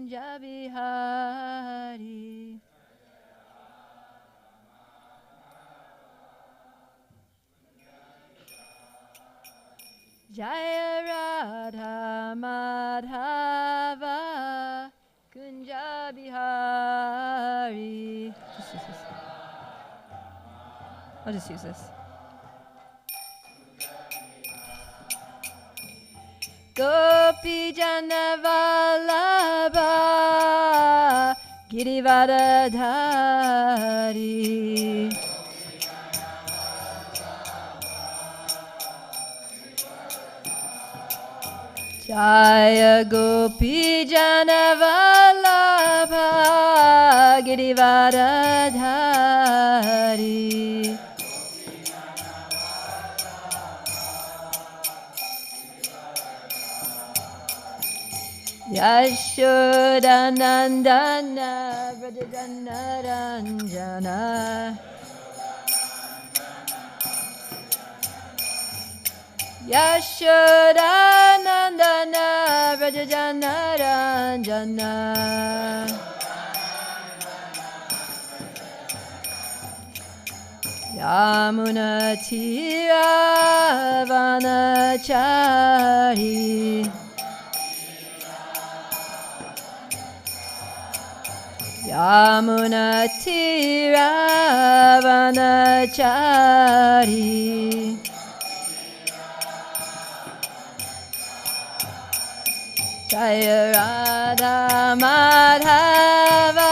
Kunja Bihari. Jaya Radha Madhava Kunja Bihari. I'll just use this. Gopi Jana Vallabha Girivardhari. Jaya Gopi Jana Vallabha Girivardhari. Yashoda Nandana Vrajajana Ranjana. Yashoda Nandana Vrajajana Ranjana. Yamuna Tira Vanachari. Yamuna Tira Vanachari. Jaya Radha Madhava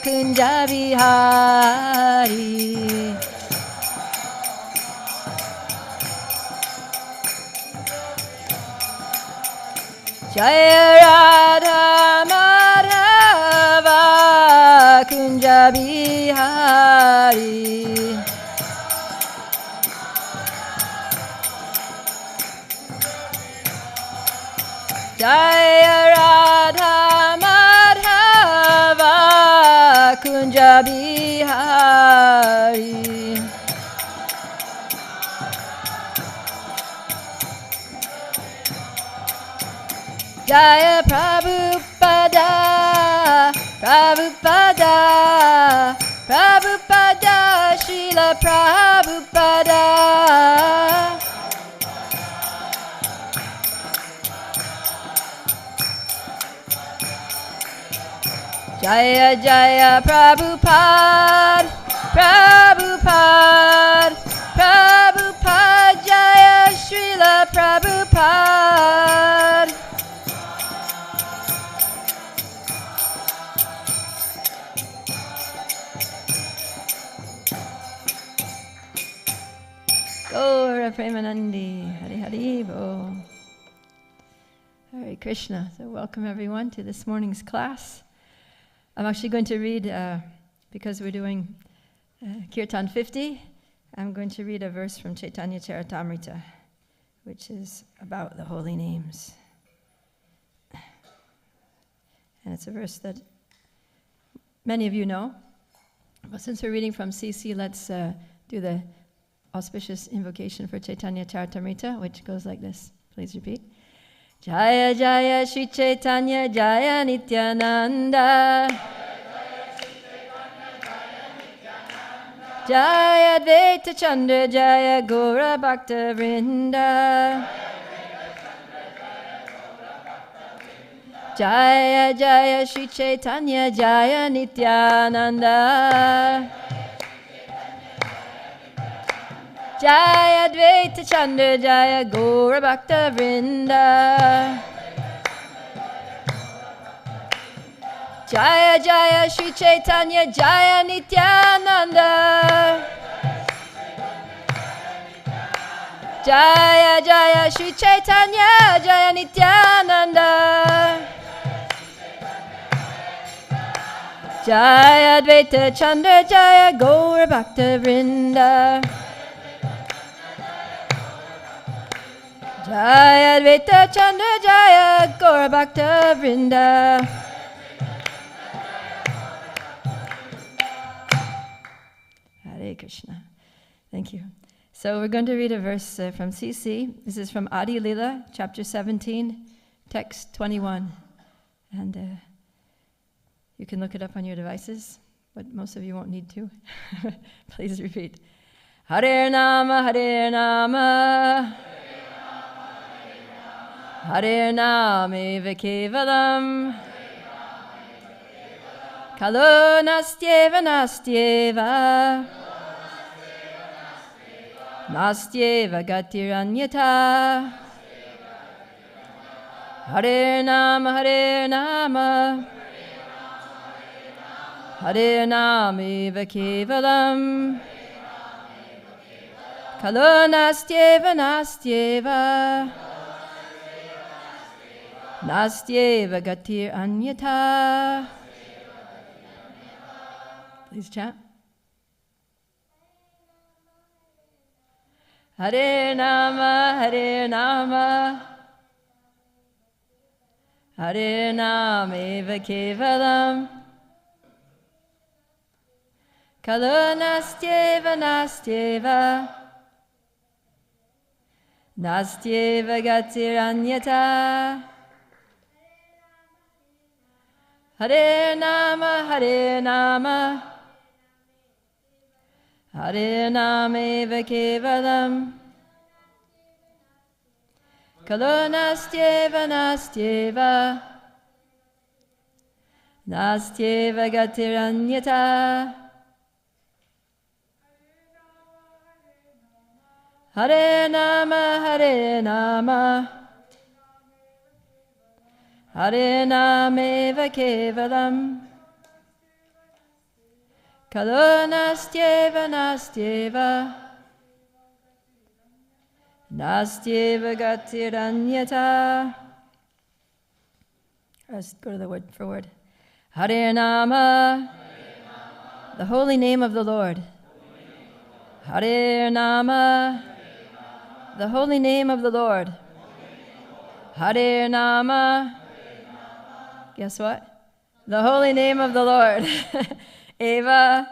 Kunja Bihari. Jaya Radha Madhava Kunja Bihari. Jaya Radha Madhava Kunja Bihari. Jaya Prabhupada, Prabhupada, Prabhupada, Srila Prabhupada. Jaya Jaya Prabhupada, Prabhupada, Prabhupada, Jaya Srila Prabhupada. Gaura Premanandi, Hari Hari Bo. Hare Krishna. So welcome everyone to this morning's class. I'm actually going to read, because we're doing Kirtan 50, I'm going to read a verse from Caitanya Caritamrita, which is about the holy names. And it's a verse that many of you know. But since we're reading from CC, let's do the auspicious invocation for Caitanya Caritamrita, which goes like this. Please repeat. Jaya Jaya Shri Caitanya Jaya Nityananda. Jaya Advaita Chandra Jaya Gaura Bhakta Vrinda. Jaya Jaya Shri Caitanya Jaya Nityananda. Jaya Advaita Chandra Jaya Gaura Bhakta Vrinda. Jaya Jaya Shri Caitanya Jaya Nityananda. Jaya Jaya Shri Caitanya Jaya Nityananda. Jaya Advaita Chandra Jaya Gaura Bhakta Vrinda. Jaya Advaita Chandra Jaya Gaura Bhakta Vrinda. Hare Krishna. Thank you. So we're going to read a verse from CC. This is from Adi Lila, chapter 17, text 21. And you can look it up on your devices, but most of you won't need to. Please repeat. Hare Nama, Hare Nama. Hare Nameva Kevalam. Kalo nastyeva nastyeva. Nastyeva gatiranyata. Hare Nama, Hare Nama. Hare Nameva Kevalam. Kalo nastyeva nastyeva. Nastyeva gatir anyata. Please chant. Hare Nama, Hare Nama. Hare Nameva Kevalam. Kalo nastyeva nastyeva. Nastyeva gatiranyata. Hare Nama, Hare Nama. Hare Nameva Kevalam. Kalo nastyeva nastyeva. Nastyeva gatiranyata. Hare Nama, Hare Nama. Hare Nameva Kevalam. Kalo nastyeva nastyeva. Nastyeva gatiranyata. Let's go to the word for word. Hare Nama, the holy name of the Lord. Hare Nama, the holy name of the Lord. Hare Nama. Guess what? The holy name of the Lord. Eva.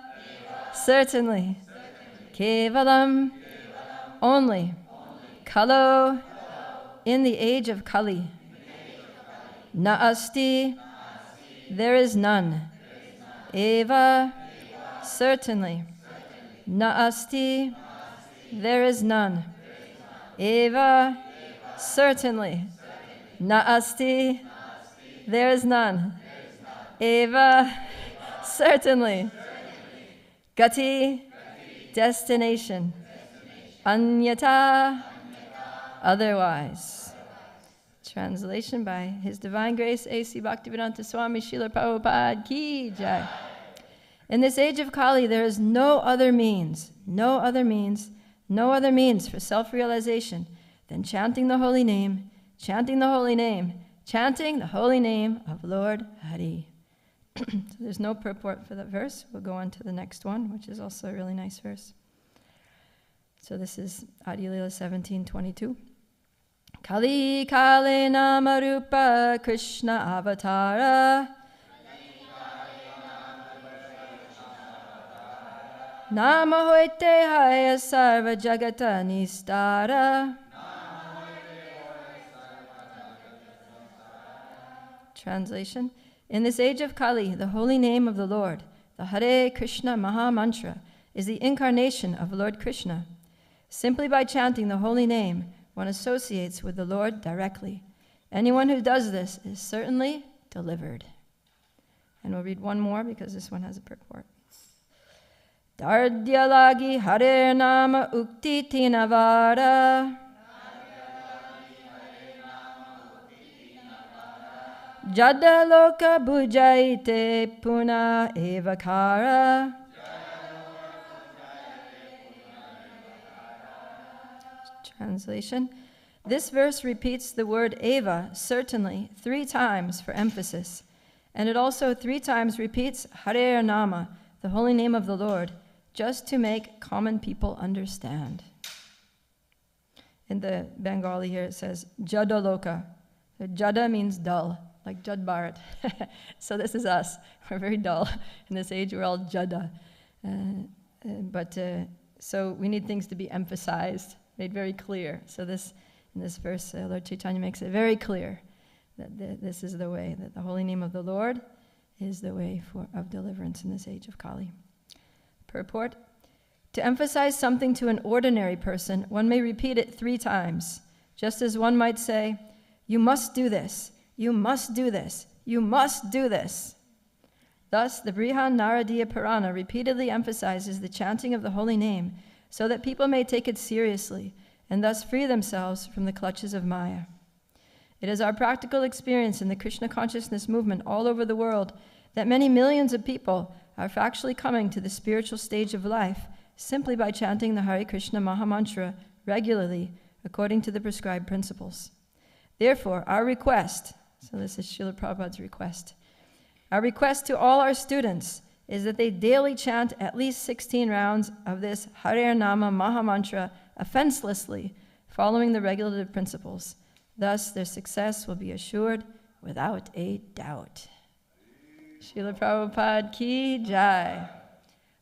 Certainly. Kevalam. Only. Kalo. In the age of Kali. Naasti. There is none. Eva. Certainly. Naasti. There is none. Eva. Certainly. Naasti. There is none. Eva. Certainly. Gati. Destination. Anyata. Otherwise. Translation by His Divine Grace A.C. Bhaktivedanta Swami Srila Prabhupada Ki Jai. In this age of Kali, there is no other means for self-realization than chanting the holy name, chanting the holy name, chanting the holy name of Lord Hare. So there's no purport for that verse. We'll go on to the next one, which is also a really nice verse. So this is Adi Lila 17:22. Kali Kale Namarupa Krishna Avatara. Namahoite Haya Sarva Jagata Nistara. Translation. In this age of Kali, the holy name of the Lord, the Hare Krishna Maha Mantra, is the incarnation of Lord Krishna. Simply by chanting the holy name, one associates with the Lord directly. Anyone who does this is certainly delivered. And we'll read one more because this one has a purport. Dardyalagi Hare Nama Ukti Tinavara. Jadaloka Bujaite Puna Evakara. Translation. This verse repeats the word Eva, certainly, 3 times for emphasis. And it also 3 times repeats Hare Nama, the holy name of the Lord, just to make common people understand. In the Bengali here it says Jadaloka. Jada means dull, like Jad Bharat. So this is us. We're very dull. In this age we're all Jada. So we need things to be emphasized, made very clear. So in this verse, Lord Caitanya makes it very clear. that this is the way, that the holy name of the Lord is the way of deliverance in this age of Kali. Purport: to emphasize something to an ordinary person, one may repeat it 3 times, just as one might say, "You must do this, you must do this, you must do this." Thus, the Brihan Naradiya Purana repeatedly emphasizes the chanting of the holy name so that people may take it seriously and thus free themselves from the clutches of Maya. It is our practical experience in the Krishna consciousness movement all over the world that many millions of people are actually coming to the spiritual stage of life simply by chanting the Hare Krishna Mahamantra regularly according to the prescribed principles. Therefore, our request, so this is Srila Prabhupada's request, our request to all our students is that they daily chant at least 16 rounds of this Hare Nama Mahamantra offenselessly, following the regulative principles. Thus, their success will be assured without a doubt. Srila Prabhupada ki jai.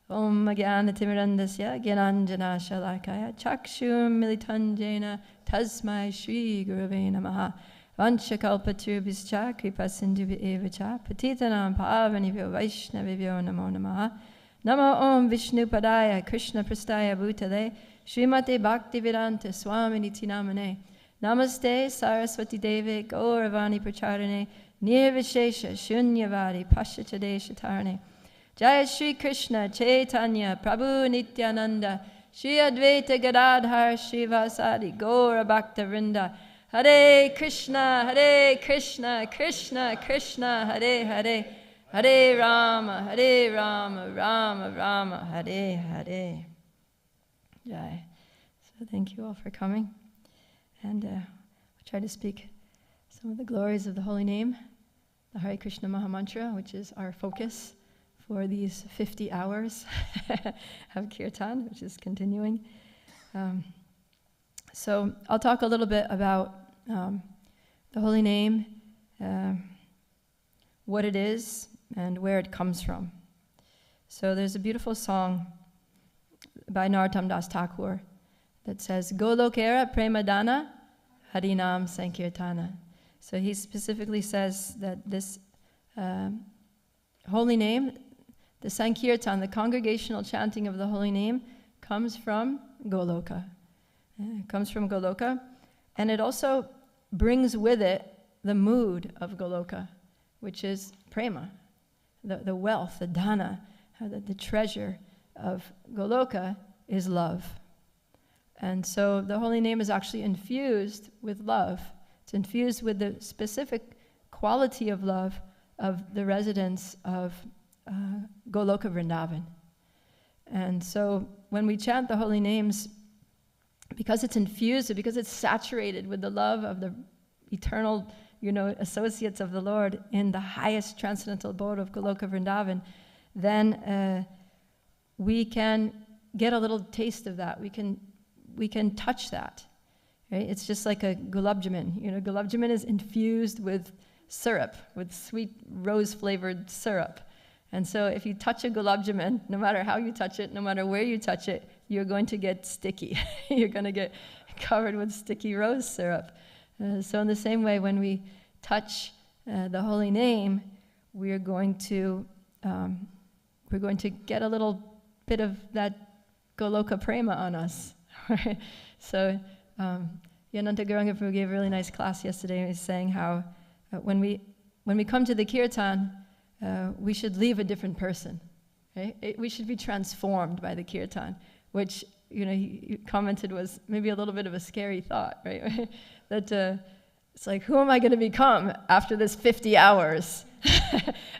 Om Jnanatimidandasya Gyananjana Shalakaya Chakshum Militanjena Tasmai Shri Gurave Namaha Vanchakalpaturubhischa Kripasindhubi Evacha Patitanam Pavanibhyo Vaishnavibhyo Namo Namaha Namo Om Vishnu Padaya Krishna Prastaya Bhutale Srimate Bhaktivedanta Swaminiti Namane Namaste Saraswati Deve Gauravani Pracharane Nirvishesha Shunyavadi Pashachadesha Tarane Jaya Shri Krishna Caitanya Prabhu Nityananda Shri Advaita Gadadhar Srivasadi Gaura Bhakta Vrinda Hare Krishna Krishna Krishna Hare Hare Hare Rama Rama Rama Hare Hare. Jai. So thank you all for coming, and I'll try to speak some of the glories of the holy name, the Hare Krishna Mahamantra, which is our focus for these 50 hours of Kirtan, which is continuing. So I'll talk a little bit about the holy name, what it is, and where it comes from. So there's a beautiful song by Narottam Das Thakur that says, Golokera Premadana Harinam Sankirtana. So he specifically says that this holy name, the Sankirtan, the congregational chanting of the holy name, comes from Goloka. It comes from Goloka, and it also brings with it the mood of Goloka, which is prema, the wealth, the dana, the treasure of Goloka is love. And so the holy name is actually infused with love. It's infused with the specific quality of love of the residents of Goloka Vrindavan. And so when we chant the holy names, because it's infused, because it's saturated with the love of the eternal, associates of the Lord in the highest transcendental abode of Goloka Vrindavan, then we can get a little taste of that. We can touch that. Right? It's just like a gulab jamun. Gulab jamun is infused with syrup, with sweet rose-flavored syrup. And so if you touch a gulab jamun, no matter how you touch it, no matter where you touch it, you're going to get sticky. You're going to get covered with sticky rose syrup. So in the same way, when we touch the holy name, we're going to get a little bit of that Goloka prema on us. Right? So Yananta Gauranga Prabhu gave a really nice class yesterday. He was saying how when we come to the Kirtan, we should leave a different person. Right? We should be transformed by the Kirtan, which he commented was maybe a little bit of a scary thought, right? That it's like, who am I going to become after this 50 hours?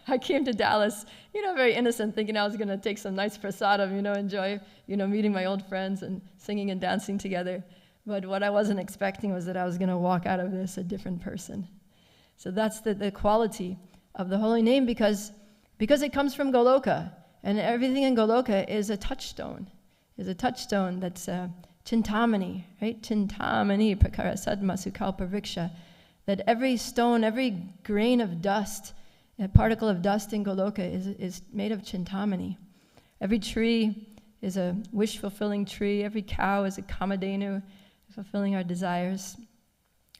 I came to Dallas, very innocent, thinking I was going to take some nice prasadam, enjoy, meeting my old friends and singing and dancing together. But what I wasn't expecting was that I was going to walk out of this a different person. So that's the quality of the holy name, because it comes from Goloka, and everything in Goloka is a touchstone. That's Chintamani, right? Chintamani prakara sadma sukalpa vriksha. That every stone, every grain of dust, a particle of dust in Goloka is made of Chintamani. Every tree is a wish-fulfilling tree. Every cow is a kamadhenu, fulfilling our desires,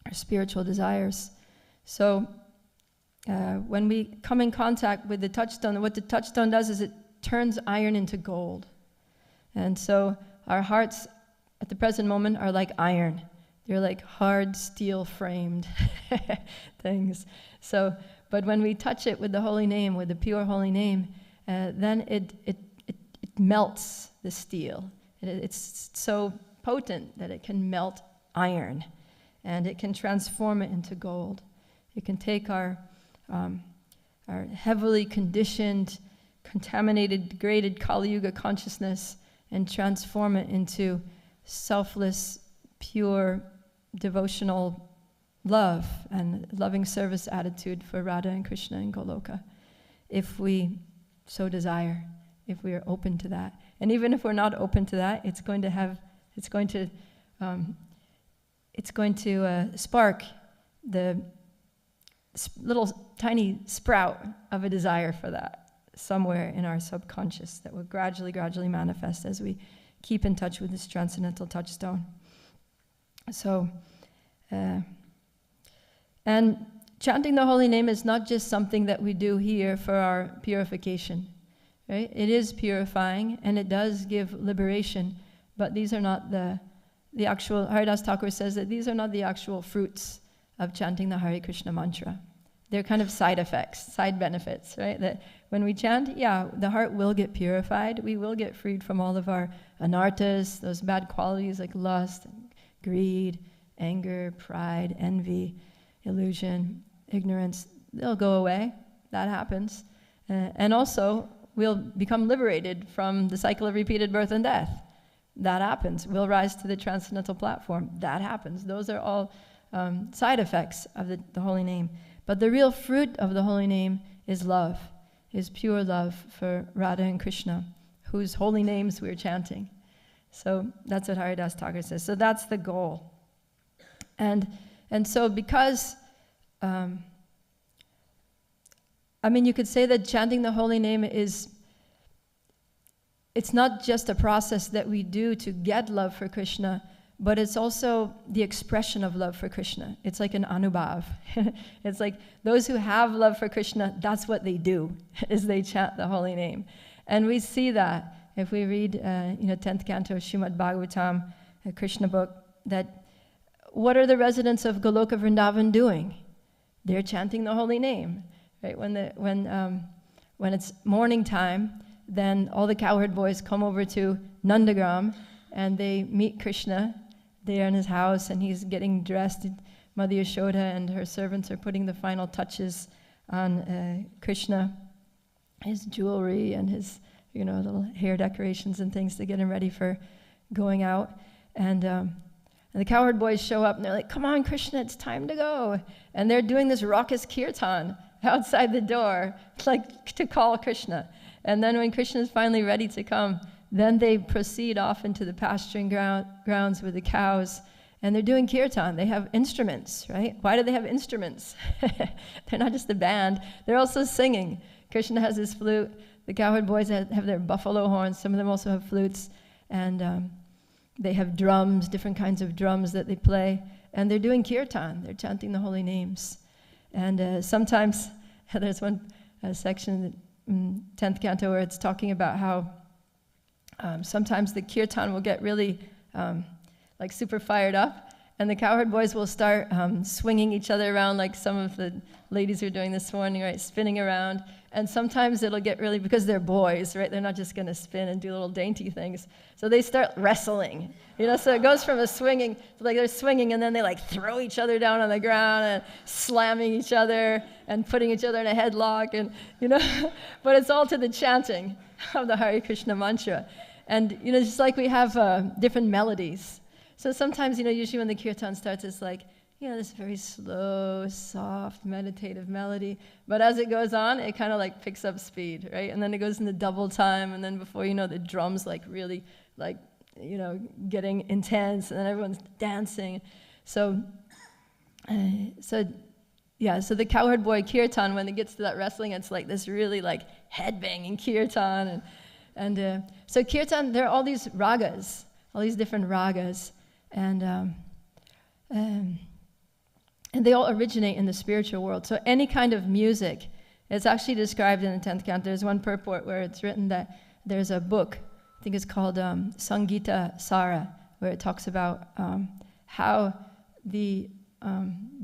our spiritual desires. So when we come in contact with the touchstone, what the touchstone does is it turns iron into gold. And so our hearts at the present moment are like iron. They're like hard steel framed things. So, but when we touch it with the holy name, with the pure holy name, then it melts the steel. It's so potent that it can melt iron, and it can transform it into gold. It can take our heavily conditioned, contaminated, degraded Kali Yuga consciousness and transform it into selfless, pure, devotional love and loving service attitude for Radha and Krishna and Goloka, if we so desire, if we are open to that. And even if we're not open to that, it's going to spark the little tiny sprout of a desire for that somewhere in our subconscious that will gradually manifest as we keep in touch with this transcendental touchstone. So, and chanting the holy name is not just something that we do here for our purification, right? It is purifying and it does give liberation, but these are not the actual, Haridas Thakur says that these are not the actual fruits of chanting the Hare Krishna mantra. They're kind of side effects, side benefits, right? That when we chant, yeah, the heart will get purified. We will get freed from all of our anarthas, those bad qualities like lust, greed, anger, pride, envy, illusion, ignorance. They'll go away. That happens. And also, we'll become liberated from the cycle of repeated birth and death. That happens. We'll rise to the transcendental platform. That happens. Those are all side effects of the holy name. But the real fruit of the holy name is love, is pure love for Radha and Krishna, whose holy names we're chanting. So that's what Haridas Thakur says. So that's the goal. And so because, you could say that chanting the holy name it's not just a process that we do to get love for Krishna, but it's also the expression of love for Krishna. It's like an anubhav. It's like those who have love for Krishna, that's what they do, is they chant the holy name. And we see that if we read 10th canto of Srimad Bhagavatam, a Krishna book, that what are the residents of Goloka Vrindavan doing? They're chanting the holy name. Right? When it's morning time, then all the cowherd boys come over to Nandagram and they meet Krishna there in his house, and he's getting dressed. Mother Yashoda and her servants are putting the final touches on Krishna, his jewelry and his little hair decorations and things to get him ready for going out. And the cowherd boys show up and they're like, "Come on, Krishna, it's time to go." And they're doing this raucous kirtan outside the door, like to call Krishna. And then when Krishna is finally ready to come, then they proceed off into the pasturing grounds with the cows, and they're doing kirtan. They have instruments, right? Why do they have instruments? They're not just a band. They're also singing. Krishna has his flute. The cowherd boys have their buffalo horns. Some of them also have flutes. And they have drums, different kinds of drums that they play. And they're doing kirtan. They're chanting the holy names. And sometimes, there's one section in 10th canto where it's talking about how sometimes the kirtan will get really super fired up, and the cowherd boys will start swinging each other around like some of the ladies are doing this morning, right, spinning around. And sometimes it'll get really, because they're boys, right, they're not just going to spin and do little dainty things. So they start wrestling, so it goes from a swinging, like they're swinging and then they throw each other down on the ground and slamming each other and putting each other in a headlock, and but it's all to the chanting of the Hare Krishna mantra. And just like we have different melodies. So sometimes, usually when the kirtan starts, it's like, this very slow, soft, meditative melody. But as it goes on, it kind of picks up speed, right? And then it goes into double time, and then before you know, the drums really getting intense, and then everyone's dancing. So the cowherd boy kirtan, when it gets to that wrestling, it's like this really headbanging kirtan. And so kirtan, there are all these ragas, all these different ragas. And And they all originate in the spiritual world. So any kind of music, it's actually described in the 10th canto. There's one purport where it's written that there's a book, I think it's called Sangita Sara, where it talks about how the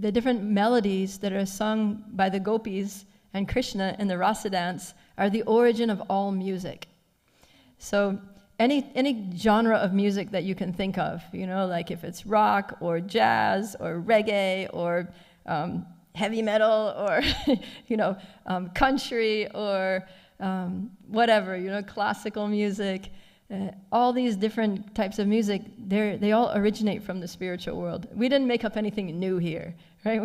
different melodies that are sung by the gopis and Krishna in the rasa dance are the origin of all music. So any genre of music that you can think of, like if it's rock or jazz or reggae or heavy metal or country or whatever, classical music, all these different types of music, they all originate from the spiritual world. We didn't make up anything new here, right?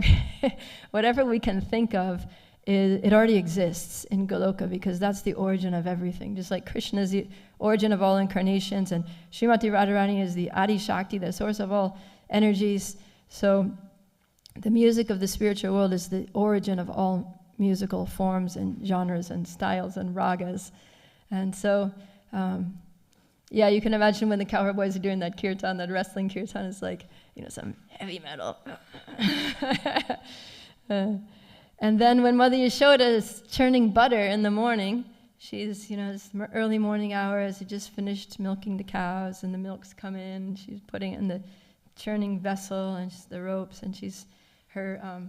Whatever we can think of, it already exists in Goloka, because that's the origin of everything. Just like Krishna is the origin of all incarnations, and Srimati Radharani is the Adi Shakti, the source of all energies. So the music of the spiritual world is the origin of all musical forms and genres and styles and ragas. And so, you can imagine when the cowherd boys are doing that kirtan, that wrestling kirtan, is like, some heavy metal. And then when Mother Yashoda is churning butter in the morning, she's, it's early morning hours, she just finished milking the cows, and the milk's come in, she's putting it in the churning vessel, and the ropes, and her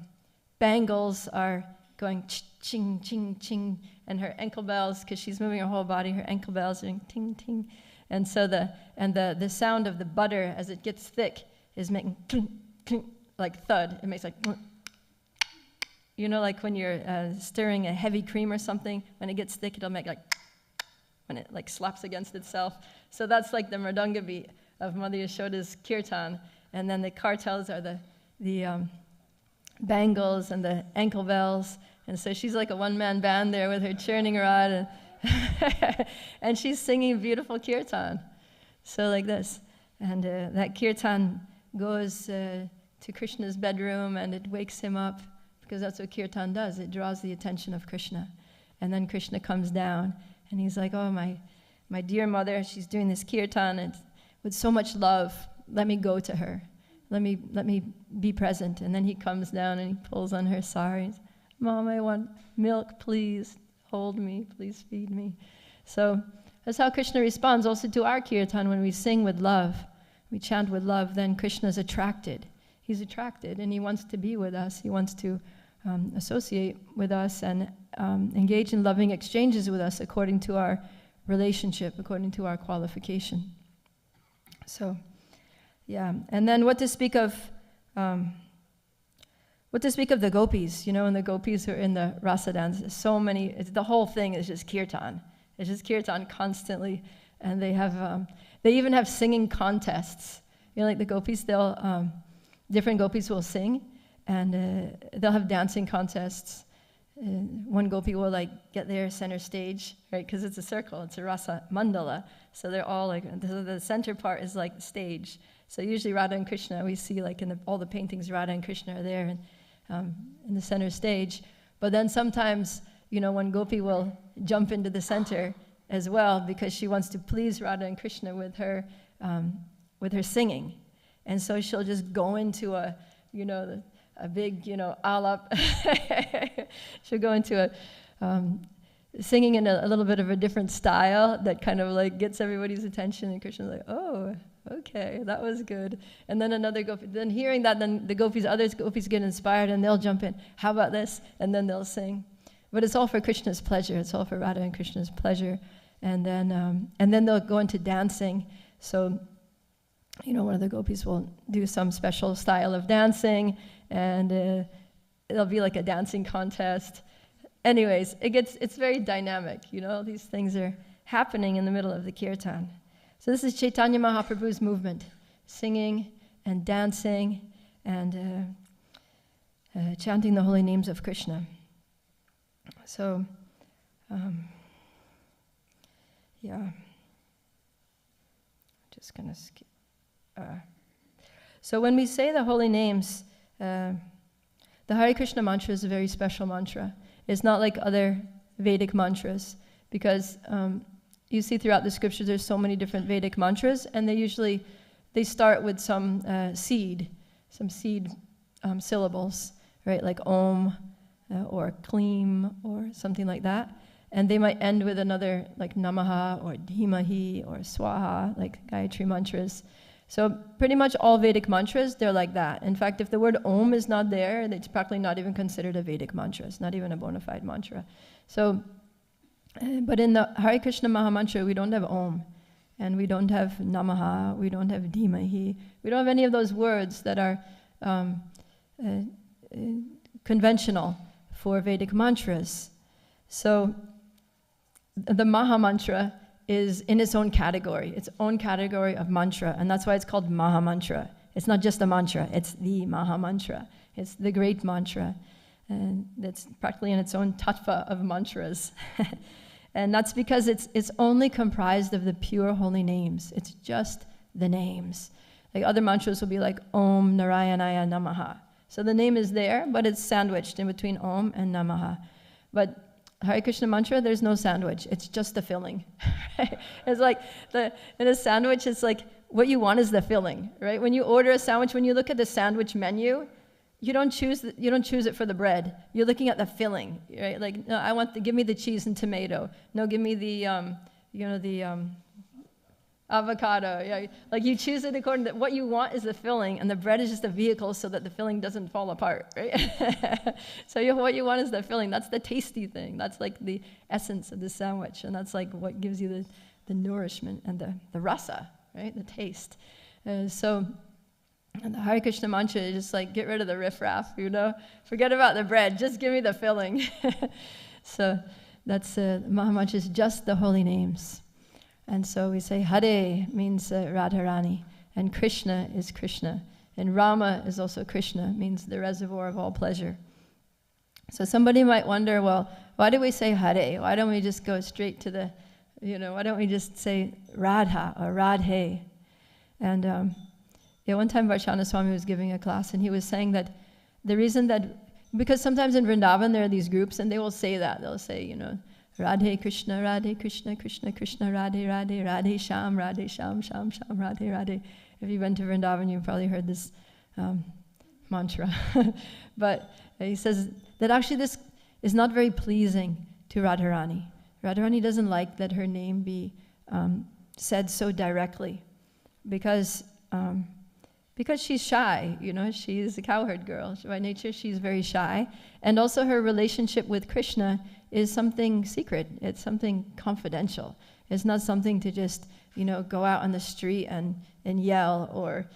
bangles are going ching, ching, ching, and her ankle bells, because she's moving her whole body, her ankle bells are doing ting, ting. And so the sound of the butter as it gets thick is making clink, clink, like thud. It makes like, like when you're stirring a heavy cream or something, when it gets thick, it'll make like, when it like slaps against itself. So that's like the mridanga beat of Mother Yashoda's kirtan. And then the kartals are the bangles and the ankle bells. And so she's like a one-man band there with her churning rod, and and she's singing beautiful kirtan. So like this. And that kirtan goes to Krishna's bedroom, and it wakes him up, because that's what kirtan does. It draws the attention of Krishna. And then Krishna comes down, and he's like, oh, my dear mother, she's doing this kirtan, and with so much love, let me go to her. Let me be present. And then he comes down, and he pulls on her sari. Mom, I want milk, please. Hold me, please feed me. So that's how Krishna responds also to our kirtan. When we sing with love, we chant with love, then Krishna's attracted. He's attracted, and he wants to be with us. He wants to associate with us and engage in loving exchanges with us according to our relationship, according to our qualification. So, and then what to speak of the gopis, and the gopis who are in the rasa dance. So many, the whole thing is just kirtan. It's just kirtan constantly. And they even have singing contests. Like the gopis, different gopis will sing, and they'll have dancing contests. One gopi will get their center stage, right? Because it's a circle, it's a rasa mandala. So they're all the center part is like the stage. So usually Radha and Krishna, we see in all the paintings, Radha and Krishna are there in the center stage. But then sometimes, one gopi will jump into the center as well, because she wants to please Radha and Krishna with her singing. And so she'll just go into a big, alap. She'll go into singing in a little bit of a different style that kind of gets everybody's attention, and Krishna's like, oh, okay, that was good. And then another gopi, then hearing that, then the other gopis get inspired, and they'll jump in. How about this? And then they'll sing. But it's all for Krishna's pleasure. It's all for Radha and Krishna's pleasure. And then they'll go into dancing. So, one of the gopis will do some special style of dancing, and it'll be like a dancing contest. Anyways, it's very dynamic. These things are happening in the middle of the kirtan. So this is Caitanya Mahaprabhu's movement, singing and dancing and chanting the holy names of Krishna. So, just going to skip. So when we say the holy names, the Hare Krishna mantra is a very special mantra. It's not like other Vedic mantras, because you see throughout the scriptures there's so many different Vedic mantras, and they start with some seed syllables, right? Like Om or Kleem or something like that. And they might end with another, like Namaha or Dhimahi or Swaha, like Gayatri mantras. So pretty much all Vedic mantras, they're like that. In fact, if the word Om is not there, it's practically not even considered a Vedic mantra. It's not even a bona fide mantra. So, but in the Hare Krishna Maha Mantra, we don't have Om. And we don't have Namaha, we don't have Dhimahi. We don't have any of those words that are conventional for Vedic mantras. So the Maha Mantra is in its own category of mantra, and that's why it's called Maha Mantra. It's not just a mantra, it's the Maha Mantra. It's the great mantra, and it's practically in its own tattva of mantras. And that's because it's only comprised of the pure holy names. It's just the names. Like other mantras will be like Om Narayanaya Namaha. So the name is there, but it's sandwiched in between Om and Namaha. But Hare Krishna mantra, there's no sandwich. It's just the filling. It's like in a sandwich, it's like what you want is the filling, right? When you order a sandwich, when you look at the sandwich menu, you don't choose it for the bread. You're looking at the filling, right? Like, no, give me the cheese and tomato. No, give me the avocado. Yeah, like you choose it according to what you want is the filling, and the bread is just a vehicle so that the filling doesn't fall apart, right? So what you want is the filling. That's the tasty thing. That's like the essence of the sandwich, and that's like what gives you the nourishment and the rasa, right? The taste. And the Hare Krishna mantra is just like, get rid of the riffraff, Forget about the bread, just give me the filling. So that's, Maha Mantra is just the holy names. And so we say Hare means Radharani, and Krishna is Krishna. And Rama is also Krishna, means the reservoir of all pleasure. So somebody might wonder, well, why do we say Hare? Why don't we just go straight to the, why don't we just say Radha or Radhe? And one time Varchana Swami was giving a class, and he was saying that the reason that, because sometimes in Vrindavan there are these groups, and they will say that. They'll say, Radhe Krishna, Krishna Krishna, Radhe Radhe, Radhe Sham, Sham Sham, Radhe Radhe. If you went to Vrindavan, you've probably heard this mantra. But he says that actually this is not very pleasing to Radharani. Radharani doesn't like that her name be said so directly, because she's shy, she's a cowherd girl. By nature, she's very shy. And also her relationship with Krishna is something secret. It's something confidential. It's not something to just, go out on the street and yell or,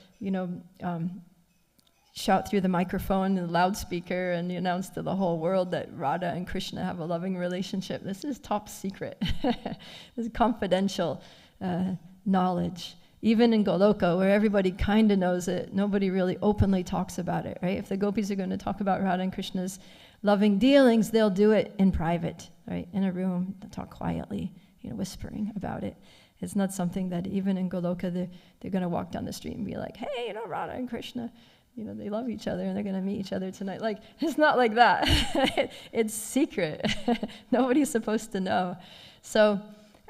shout through the microphone and the loudspeaker and announce to the whole world that Radha and Krishna have a loving relationship. This is top secret. This is confidential knowledge. Even in Goloka, where everybody kind of knows it, nobody really openly talks about it, right? If the gopis are going to talk about Radha and Krishna's loving dealings, they'll do it in private, right? In a room, they'll talk quietly, whispering about it. It's not something that even in Goloka, they're going to walk down the street and be like, hey, Radha and Krishna, they love each other and they're going to meet each other tonight. Like, it's not like that. It's secret. Nobody's supposed to know.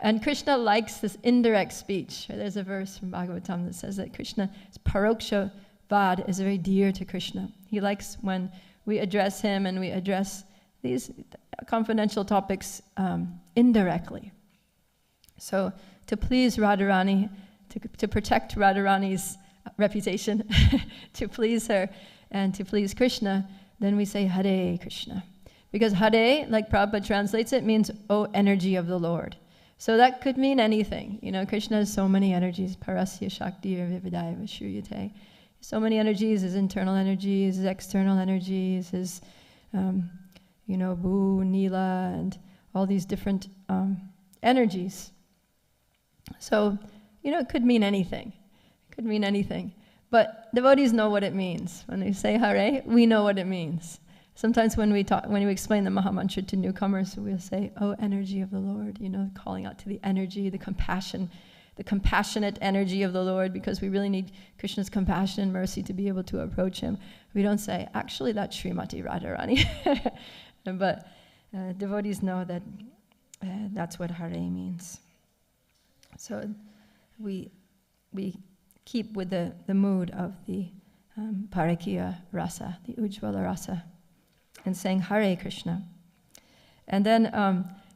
And Krishna likes this indirect speech. There's a verse from Bhagavatam that says that Krishna's paroksha vad is very dear to Krishna. He likes when we address him and we address these confidential topics indirectly. So to please Radharani, to protect Radharani's reputation, to please her and to please Krishna, then we say Hare Krishna. Because Hare, like Prabhupada translates it, means, oh, energy of the Lord. So that could mean anything. Krishna has so many energies. Parasya Shakti Vividaya Vashruyate. So many energies, his internal energies, his external energies, his, Bhu, Nila, and all these different energies. So, it could mean anything. It could mean anything. But devotees know what it means. When they say Hare, we know what it means. Sometimes when we explain the Maha Mantra to newcomers, we'll say, oh, energy of the Lord, calling out to the energy, the compassion, the compassionate energy of the Lord, because we really need Krishna's compassion and mercy to be able to approach him. We don't say, actually, that's Srimati Radharani. But devotees know that that's what Hare means. So we keep with the mood of the Parakya Rasa, the Ujjvala Rasa, and saying Hare Krishna. And then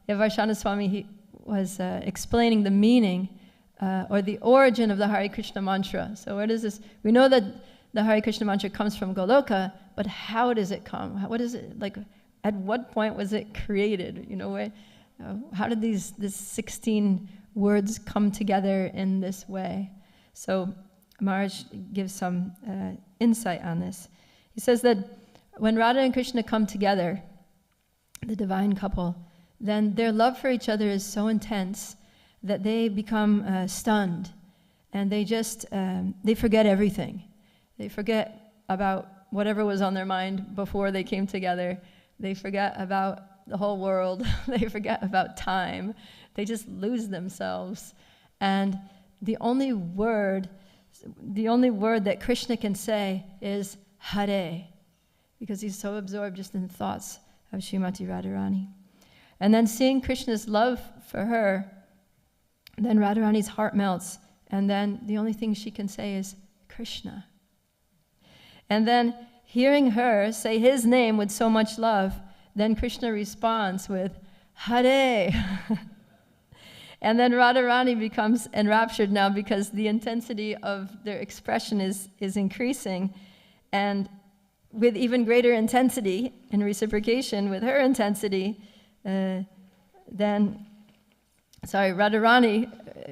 Varshana Swami, he was explaining the meaning or the origin of the Hare Krishna mantra. So where does this, we know that the Hare Krishna mantra comes from Goloka, but how does it come? What is it, like, at what point was it created? You know, how did these 16 words come together in this way? So Maharaj gives some insight on this. He says that when Radha and Krishna come together, the divine couple, then their love for each other is so intense that they become stunned, and they just, they forget everything. They forget about whatever was on their mind before they came together. They forget about the whole world. They forget about time. They just lose themselves. And the only word that Krishna can say is Hare, because he's so absorbed just in the thoughts of Srimati Radharani. And then seeing Krishna's love for her, then Radharani's heart melts, and then the only thing she can say is Krishna. And then hearing her say his name with so much love, then Krishna responds with Hare. And then Radharani becomes enraptured now because the intensity of their expression is increasing. And with even greater intensity in reciprocation with her intensity, Radharani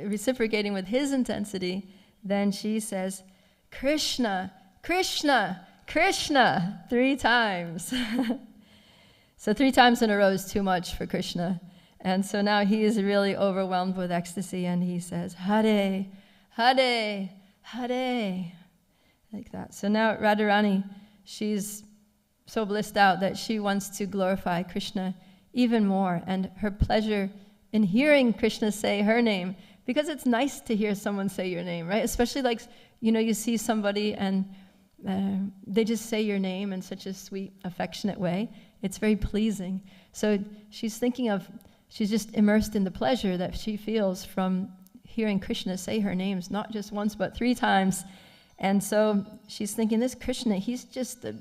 reciprocating with his intensity, then she says, Krishna, Krishna, Krishna, 3 times. So 3 times in a row is too much for Krishna. And so now he is really overwhelmed with ecstasy, and he says, Hare, Hare, Hare, like that. So now Radharani, she's so blissed out that she wants to glorify Krishna even more, and her pleasure in hearing Krishna say her name, because it's nice to hear someone say your name, right? Especially like, you know, you see somebody and they just say your name in such a sweet, affectionate way. It's very pleasing. So she's just immersed in the pleasure that she feels from hearing Krishna say her names, not just once, but 3 times. And so she's thinking, this Krishna, he's just the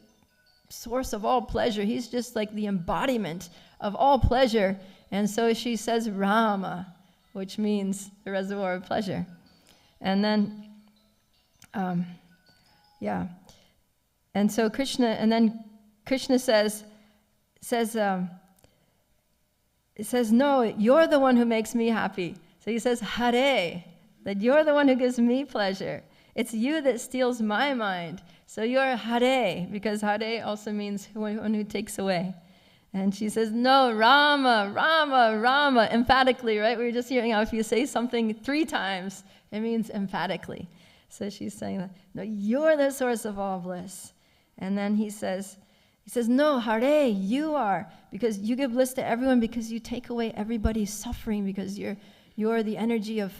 source of all pleasure. He's just like the embodiment of all pleasure. And so she says Rama, which means the reservoir of pleasure. And then, and so Krishna says, no, you're the one who makes me happy. So he says, Hare, that you're the one who gives me pleasure. It's you that steals my mind. So you're Hare, because Hare also means one who takes away. And she says, no, Rama, Rama, Rama, emphatically, right? We were just hearing how if you say something 3 times, it means emphatically. So she's saying that, no, you're the source of all bliss. And then he says, no, Hare, you are, because you give bliss to everyone, because you take away everybody's suffering, because you're the energy of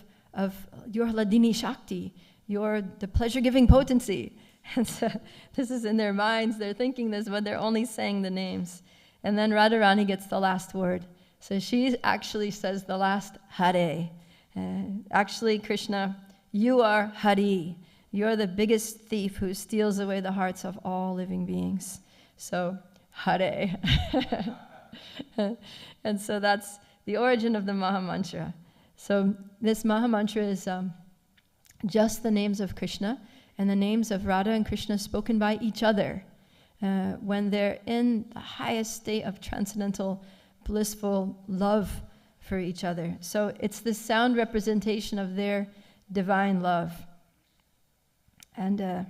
your Hladini Shakti, you're the pleasure-giving potency. And so this is in their minds, they're thinking this, but they're only saying the names. And then Radharani gets the last word. So she actually says the last Hare. Actually, Krishna, you are Hari. You're the biggest thief who steals away the hearts of all living beings. So, Hare. And so that's the origin of the Mahamantra. So this Mahamantra is just the names of Krishna and the names of Radha and Krishna spoken by each other when they're in the highest state of transcendental, blissful love for each other. So it's the sound representation of their divine love. And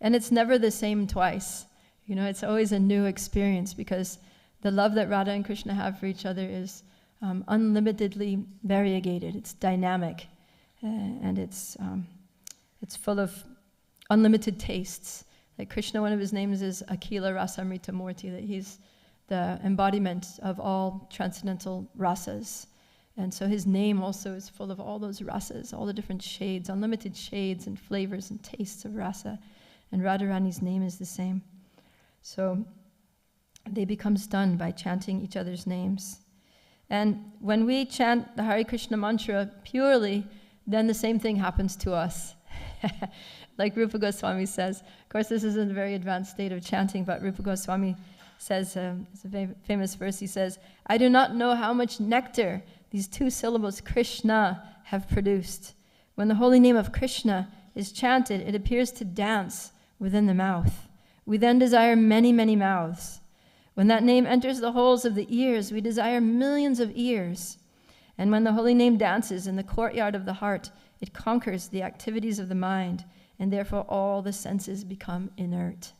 it's never the same twice. You know, it's always a new experience, because the love that Radha and Krishna have for each other is unlimitedly variegated. It's dynamic, and it's full of unlimited tastes. Like Krishna, one of his names is Akila Rasamrita Murti, that he's the embodiment of all transcendental rasas. And so his name also is full of all those rasas, all the different shades, unlimited shades and flavors and tastes of rasa. And Radharani's name is the same. So they become stunned by chanting each other's names. And when we chant the Hare Krishna mantra purely, then the same thing happens to us. Like Rupa Goswami says, of course this isn't a very advanced state of chanting, but Rupa Goswami says, it's a famous verse, he says, I do not know how much nectar these two syllables Krishna have produced. When the holy name of Krishna is chanted, it appears to dance within the mouth. We then desire many, many mouths. When that name enters the holes of the ears, we desire millions of ears. And when the holy name dances in the courtyard of the heart, it conquers the activities of the mind, and therefore all the senses become inert.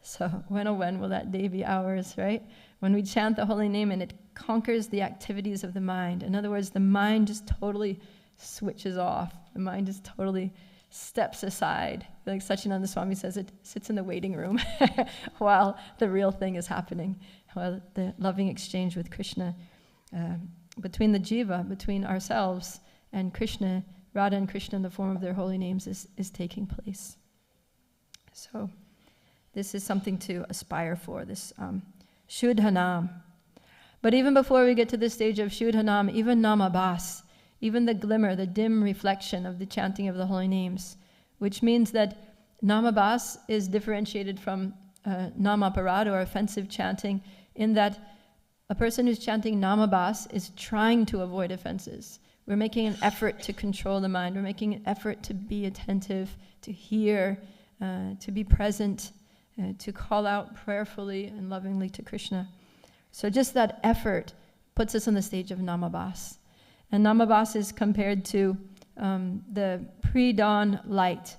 So when, oh when will that day be ours, right? When we chant the holy name and it conquers the activities of the mind. In other words, the mind just totally switches off. The mind just totally steps aside. Like Satchidananda Swami says, it sits in the waiting room while the real thing is happening, while the loving exchange with Krishna, between the jiva, between ourselves and Krishna, Radha and Krishna in the form of their holy names is taking place. So this is something to aspire for, this Shuddhanam. But even before we get to the stage of Shuddhanam, even Namabhas, even the glimmer, the dim reflection of the chanting of the holy names, which means that Namabhas is differentiated from Namaparad, or offensive chanting, in that a person who's chanting Namabhas is trying to avoid offenses. We're making an effort to control the mind. We're making an effort to be attentive, to hear, to be present, to call out prayerfully and lovingly to Krishna. So just that effort puts us on the stage of Namabhas. And Namabhas is compared to the pre-dawn light.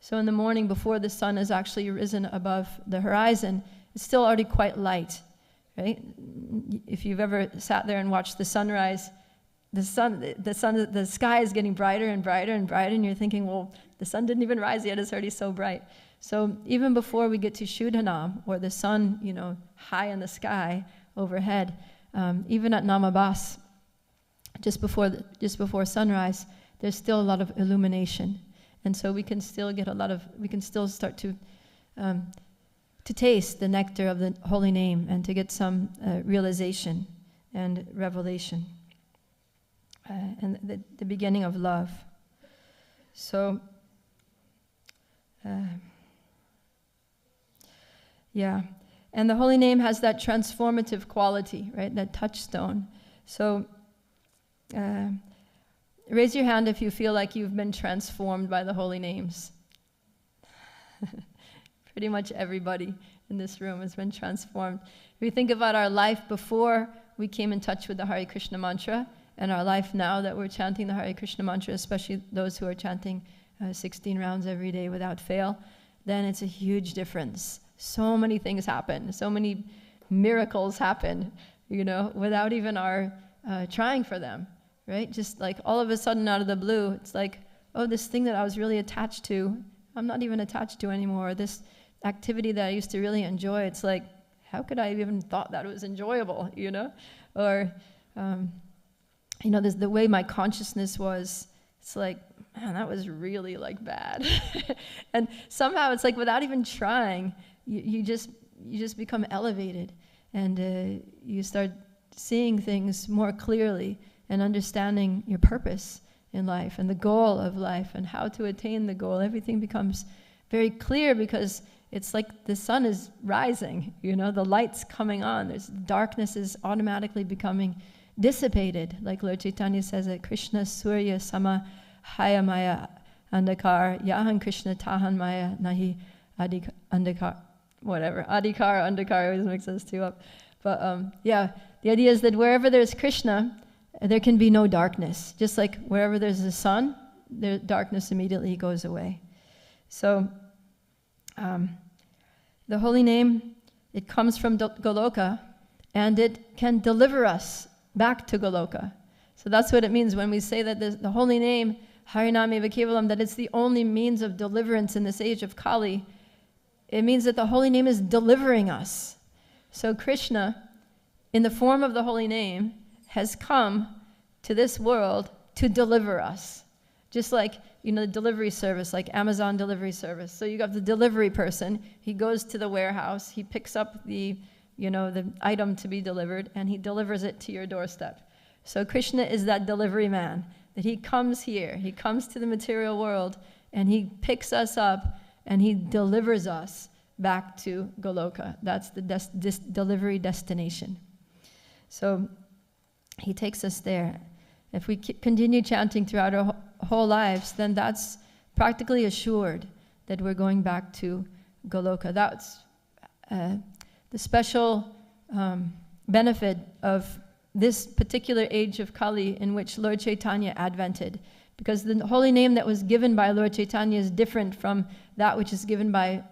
So in the morning, before the sun has actually risen above the horizon, it's still already quite light, right? If you've ever sat there and watched the sunrise, the sky is getting brighter and brighter and brighter, and you're thinking, well, the sun didn't even rise yet, it's already so bright. So even before we get to Shuddhanam, or the sun, high in the sky overhead, even at Namabhas, just before sunrise, there's still a lot of illumination. And so we can still start to taste the nectar of the holy name and to get some realization and revelation. And the beginning of love. So, and the holy name has that transformative quality, right? That touchstone. So, raise your hand if you feel like you've been transformed by the holy names. Pretty much everybody in this room has been transformed. If we think about our life before we came in touch with the Hare Krishna mantra, and our life now that we're chanting the Hare Krishna mantra, especially those who are chanting 16 rounds every day without fail, then it's a huge difference. So many things happen. So many miracles happen, without even our trying for them, right? Just like all of a sudden out of the blue, it's like, oh, this thing that I was really attached to, I'm not even attached to anymore. This activity that I used to really enjoy, it's like, how could I have even thought that it was enjoyable, Or, the way my consciousness was, it's like, man, that was really bad. And somehow it's like without even trying, you just become elevated, and you start seeing things more clearly and understanding your purpose in life and the goal of life and how to attain the goal. Everything becomes very clear because it's like the sun is rising, the light's coming on. Darkness is automatically becoming dissipated, like Lord Caitanya says that Krishna Surya Sama Haya Maya Andakar Yahan Krishna Tahan Maya Nahi Andakar, whatever. Adhikar, Andakar, always mix those two up. But the idea is that wherever there's Krishna, there can be no darkness. Just like wherever there's the sun, the darkness immediately goes away. So the holy name, it comes from Goloka, and it can deliver us back to Goloka. So that's what it means when we say that the holy name, Harinameva Kevalam, that it's the only means of deliverance in this age of Kali. It means that the holy name is delivering us. So Krishna, in the form of the holy name, has come to this world to deliver us. Just like, the delivery service, like Amazon delivery service. So you got the delivery person, he goes to the warehouse, he picks up the item to be delivered, and he delivers it to your doorstep. So Krishna is that delivery man, that he comes here, he comes to the material world, and he picks us up and he delivers us back to Goloka. That's the delivery destination. So he takes us there. If we continue chanting throughout our whole lives, then that's practically assured that we're going back to Goloka. That's the special benefit of this particular age of Kali in which Lord Caitanya advented. Because the holy name that was given by Lord Caitanya is different from that which is given by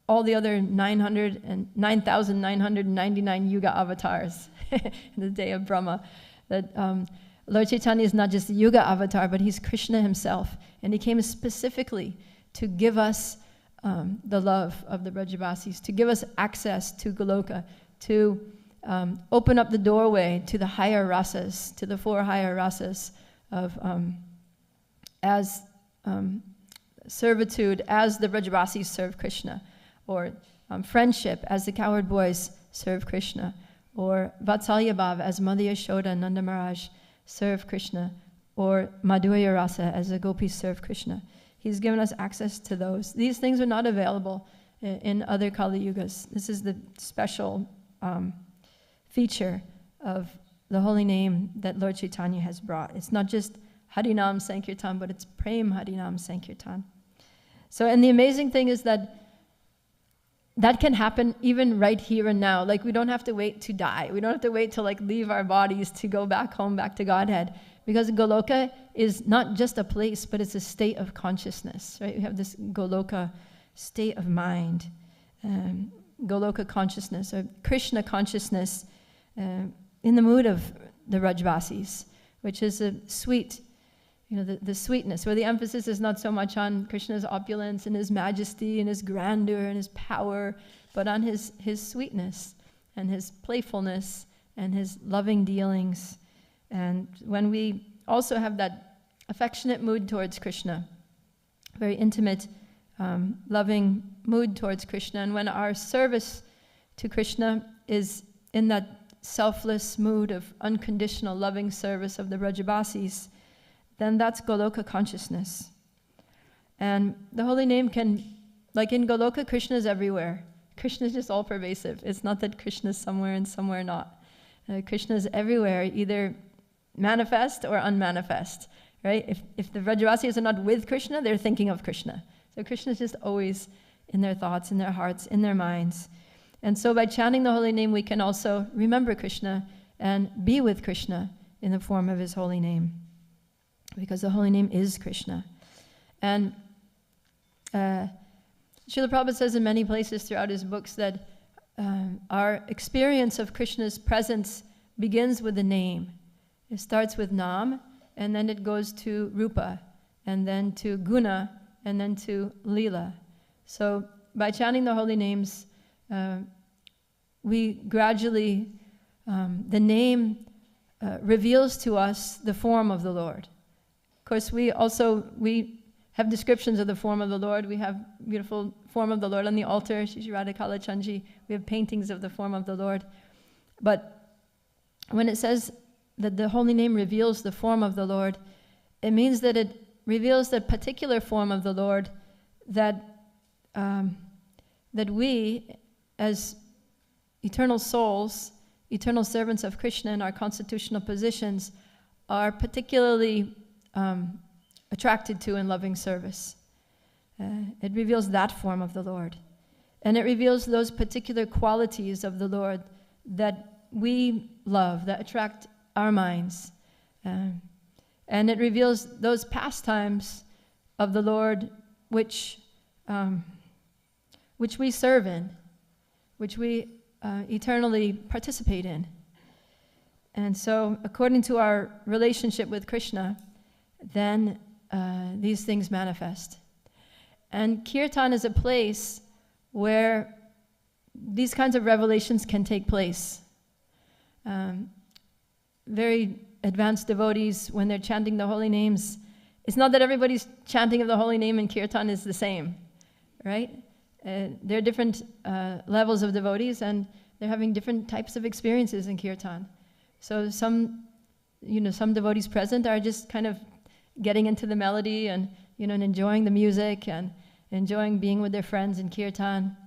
all the other 9,999 Yuga avatars in the day of Brahma. That Lord Caitanya is not just a Yuga avatar, but he's Krishna himself. And he came specifically to give us the love of the Brajabasis, to give us access to Goloka, to open up the doorway to the higher rasas, to the 4 higher rasas of as servitude, as the Brajabasis serve Krishna, or friendship, as the cowherd boys serve Krishna, or Vatsalya Bhav, as Mother Yashoda and Nanda Maharaj serve Krishna, or Madhurya Rasa, as the gopis serve Krishna. He's given us access to those. These things are not available in other Kali Yugas. This is the special feature of the holy name that Lord Caitanya has brought. It's not just Harinam Sankirtan, but it's Prem Harinam Sankirtan. So, and the amazing thing is that can happen even right here and now. Like, we don't have to wait to die. We don't have to wait to leave our bodies to go back home, back to Godhead. Because Goloka is not just a place, but it's a state of consciousness, right? We have this Goloka state of mind, Goloka consciousness, or Krishna consciousness in the mood of the Rajvasis, which is a sweet, the sweetness, where the emphasis is not so much on Krishna's opulence and his majesty and his grandeur and his power, but on his sweetness and his playfulness and his loving dealings. And when we also have that affectionate mood towards Krishna, very intimate, loving mood towards Krishna, and when our service to Krishna is in that selfless mood of unconditional loving service of the Brajabasis, then that's Goloka consciousness. And the holy name can, like in Goloka, Krishna is everywhere. Krishna is just all pervasive. It's not that Krishna is somewhere and somewhere not. Krishna is everywhere, either manifest or unmanifest, right? If the Brajabasis are not with Krishna, they're thinking of Krishna. So Krishna is just always in their thoughts, in their hearts, in their minds. And so by chanting the holy name, we can also remember Krishna and be with Krishna in the form of his holy name, because the holy name is Krishna. And Srila Prabhupada says in many places throughout his books that our experience of Krishna's presence begins with the name. It starts with Nam, and then it goes to Rupa, and then to Guna, and then to Leela. So by chanting the holy names, we gradually, the name reveals to us the form of the Lord. Of course, we have descriptions of the form of the Lord. We have beautiful form of the Lord on the altar, Shri Radha Kalachandji. We have paintings of the form of the Lord. But when it says that the holy name reveals the form of the Lord, it means that it reveals the particular form of the Lord that we, as eternal souls, eternal servants of Krishna in our constitutional positions, are particularly attracted to in loving service. It reveals that form of the Lord. And it reveals those particular qualities of the Lord that we love, that attract our minds. And it reveals those pastimes of the Lord which we serve in, which we eternally participate in. And so, according to our relationship with Krishna, then these things manifest. And Kirtan is a place where these kinds of revelations can take place. Very advanced devotees, when they're chanting the holy names, it's not that everybody's chanting of the holy name in Kirtan is the same, right? There are different levels of devotees, and they're having different types of experiences in Kirtan. So some devotees present are just kind of getting into the melody and and enjoying the music and enjoying being with their friends in Kirtan.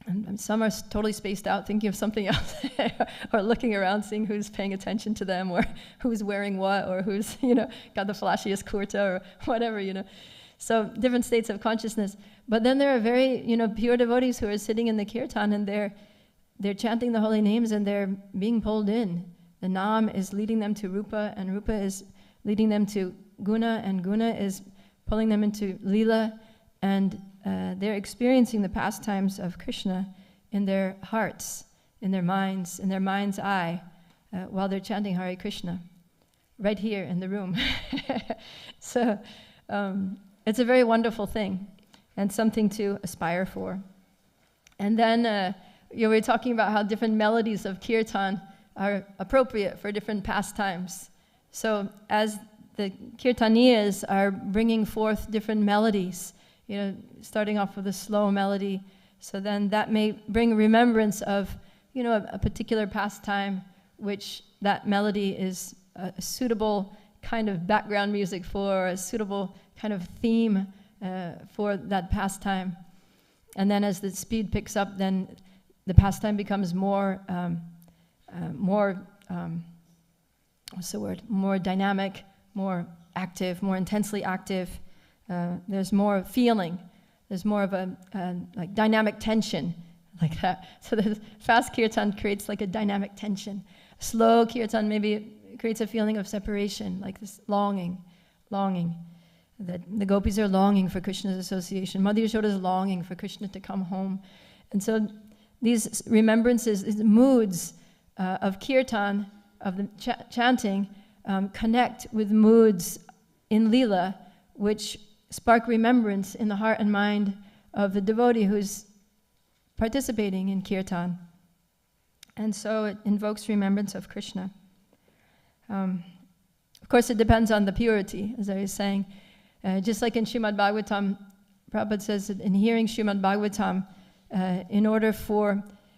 And some are totally spaced out, thinking of something else, or looking around, seeing who's paying attention to them, or who's wearing what, or who's, got the flashiest kurta, or whatever, So different states of consciousness. But then there are very, pure devotees who are sitting in the kirtan, and they're chanting the holy names, and they're being pulled in. The Nam is leading them to Rupa, and Rupa is leading them to Guna, and Guna is pulling them into Leela, and they're experiencing the pastimes of Krishna in their hearts, in their mind's eye, while they're chanting Hare Krishna, right here in the room. So it's a very wonderful thing, and something to aspire for. And then we're talking about how different melodies of kirtan are appropriate for different pastimes. So as the kirtaniyas are bringing forth different melodies, starting off with a slow melody, so then that may bring remembrance of, a particular pastime, which that melody is a suitable kind of background music for, a suitable kind of theme for that pastime. And then as the speed picks up, then the pastime becomes more dynamic, more active, more intensely active. There's more feeling. There's more of a like dynamic tension, like that. So the fast kirtan creates like a dynamic tension. Slow kirtan maybe creates a feeling of separation, like this longing. That the gopis are longing for Krishna's association. Madhya Yashoda is longing for Krishna to come home. And so these remembrances, these moods of kirtan, of the chanting, connect with moods in Leela, which spark remembrance in the heart and mind of the devotee who's participating in kirtan. And so it invokes remembrance of Krishna. Of course, it depends on the purity, as I was saying. Just like in Srimad Bhagavatam, Prabhupada says that in hearing Srimad Bhagavatam,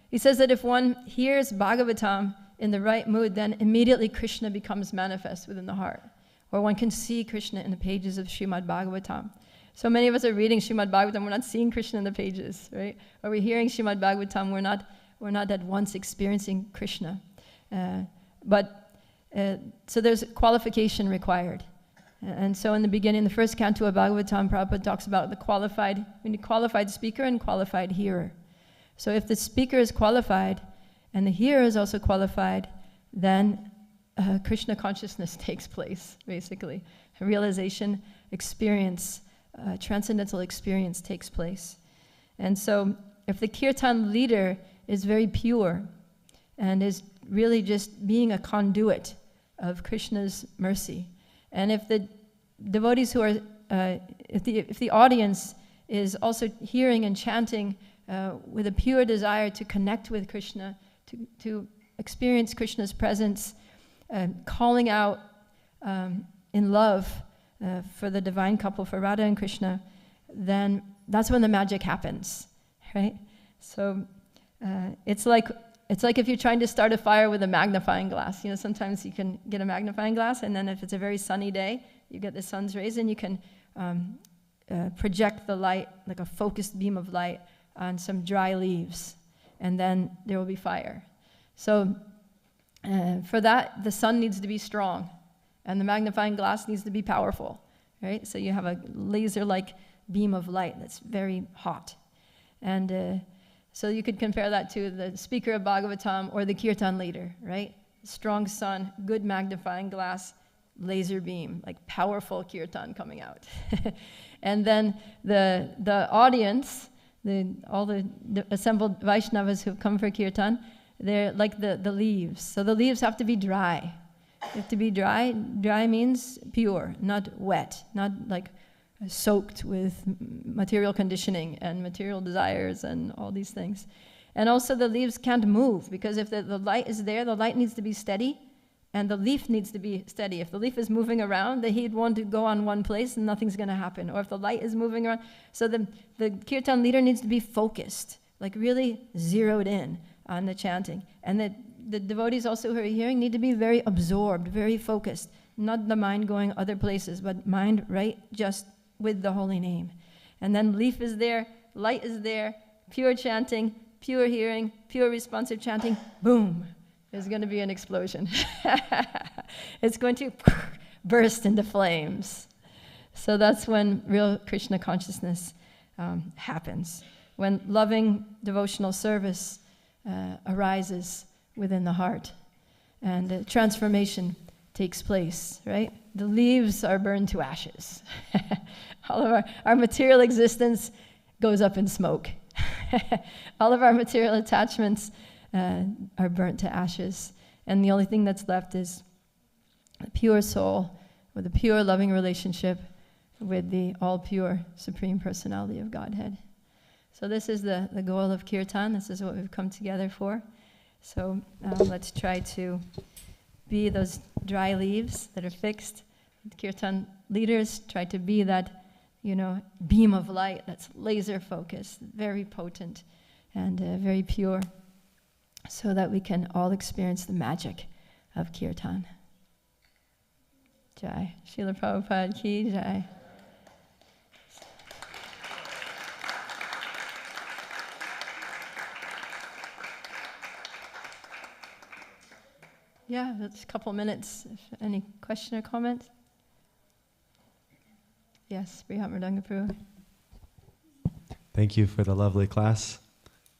he says that if one hears Bhagavatam in the right mood, then immediately Krishna becomes manifest within the heart. Or one can see Krishna in the pages of Srimad Bhagavatam. So many of us are reading Srimad Bhagavatam, we're not seeing Krishna in the pages, right? Or we're hearing Srimad Bhagavatam, we're not at once experiencing Krishna. So there's qualification required. And so in the beginning, the first canto of Bhagavatam, Prabhupada talks about the qualified speaker and qualified hearer. So if the speaker is qualified and the hearer is also qualified, then Krishna consciousness takes place, basically. A realization, experience, transcendental experience takes place. And so if the kirtan leader is very pure and is really just being a conduit of Krishna's mercy, and if the devotees who are, if the audience is also hearing and chanting with a pure desire to connect with Krishna, to experience Krishna's presence, calling out in love for the divine couple, for Radha and Krishna, then that's when the magic happens, right? So it's like if you're trying to start a fire with a magnifying glass. Sometimes you can get a magnifying glass, and then if it's a very sunny day, you get the sun's rays, and you can project the light, like a focused beam of light, on some dry leaves, and then there will be fire. So for that, the sun needs to be strong, and the magnifying glass needs to be powerful, right? So you have a laser-like beam of light that's very hot. And so you could compare that to the speaker of Bhagavatam or the kirtan leader, right? Strong sun, good magnifying glass, laser beam, like powerful kirtan coming out. And then the audience, all the assembled Vaishnavas who've come for kirtan, they're like the leaves. So the leaves have to be dry. They have to be dry. Dry means pure, not wet, not like soaked with material conditioning and material desires and all these things. And also the leaves can't move, because if the light is there, the light needs to be steady, and the leaf needs to be steady. If the leaf is moving around, the heat won't go on one place and nothing's going to happen. Or if the light is moving around, so the kirtan leader needs to be focused, like really zeroed in on the chanting. And the devotees also who are hearing need to be very absorbed, very focused, not the mind going other places, but mind right just with the holy name. And then belief is there, light is there, pure chanting, pure hearing, pure responsive chanting, boom, there's going to be an explosion. It's going to burst into flames. So that's when real Krishna consciousness happens. When loving devotional service arises within the heart and transformation takes place, right? The leaves are burned to ashes. All of our material existence goes up in smoke. All of our material attachments are burnt to ashes. And the only thing that's left is a pure soul with a pure loving relationship with the all-pure Supreme Personality of Godhead. So this is the goal of Kirtan. This is what we've come together for. So let's try to be those dry leaves that are fixed. Kirtan leaders try to be that, beam of light that's laser focused, very potent and very pure, so that we can all experience the magic of Kirtan. Jai. Srila Prabhupada ki jai. Yeah, that's a couple minutes. If any question or comment? Yes, Brihat Mridanga Prabhu. Thank you for the lovely class.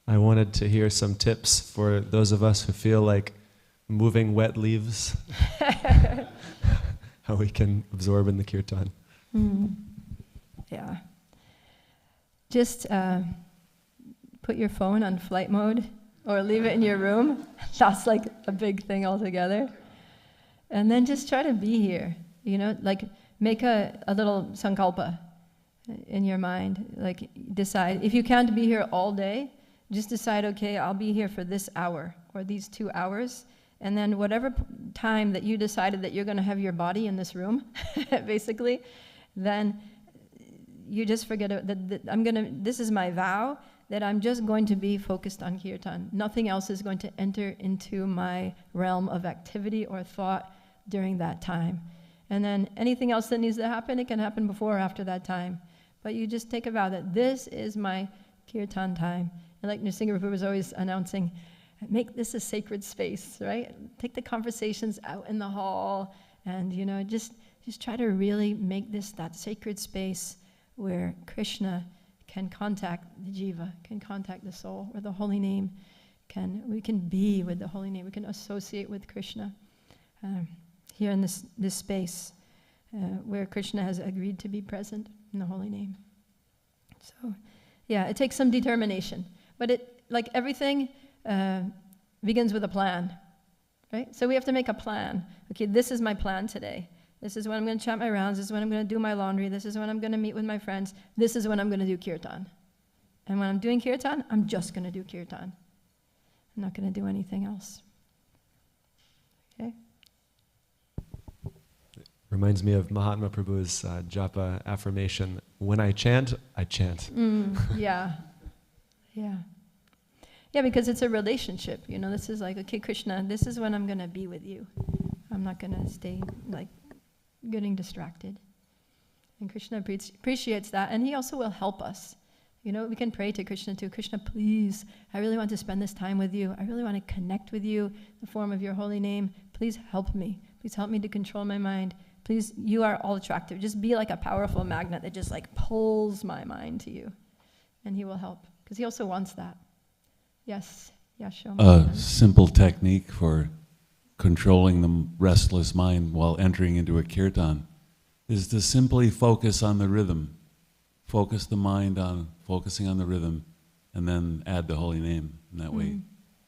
I wanted to hear some tips for those of us who feel like moving wet leaves. How we can absorb in the kirtan. Yeah. Just put your phone on flight mode or leave it in your room. That's like a big thing altogether. And then just try to be here. Like make a little sankalpa in your mind. Like decide, if you can't be here all day, just decide, okay, I'll be here for this hour or these 2 hours. And then whatever time that you decided that you're going to have your body in this room, basically, then you just forget it, that this is my vow, that I'm just going to be focused on kirtan. Nothing else is going to enter into my realm of activity or thought during that time. And then anything else that needs to happen, it can happen before or after that time. But you just take a vow that this is my kirtan time. And like Nrsimha Prabhu was always announcing, make this a sacred space, right? Take the conversations out in the hall and, just try to really make this that sacred space where Krishna can contact the jiva, can contact the soul, where the holy name we can be with the holy name, we can associate with Krishna here in this space where Krishna has agreed to be present in the holy name. So, yeah, it takes some determination, but like everything, begins with a plan, right? So we have to make a plan. Okay, this is my plan today. This is when I'm going to chant my rounds. This is when I'm going to do my laundry. This is when I'm going to meet with my friends. This is when I'm going to do kirtan. And when I'm doing kirtan, I'm just going to do kirtan. I'm not going to do anything else. Okay? Reminds me of Mahatma Prabhu's japa affirmation, when I chant, I chant. Yeah. Yeah, because it's a relationship. This is like, okay, Krishna, this is when I'm going to be with you. I'm not going to stay like getting distracted. And Krishna appreciates that, and he also will help us. We can pray to Krishna too. Krishna, please, I really want to spend this time with you. I really want to connect with you in the form of your holy name. Please help me. Please help me to control my mind. Please, you are all attractive. Just be like a powerful magnet that just like pulls my mind to you. And he will help, because he also wants that. Yes, show me. A simple technique for controlling the restless mind while entering into a kirtan is to simply focus on the rhythm. Focus the mind on focusing on the rhythm, and then add the holy name. And that way,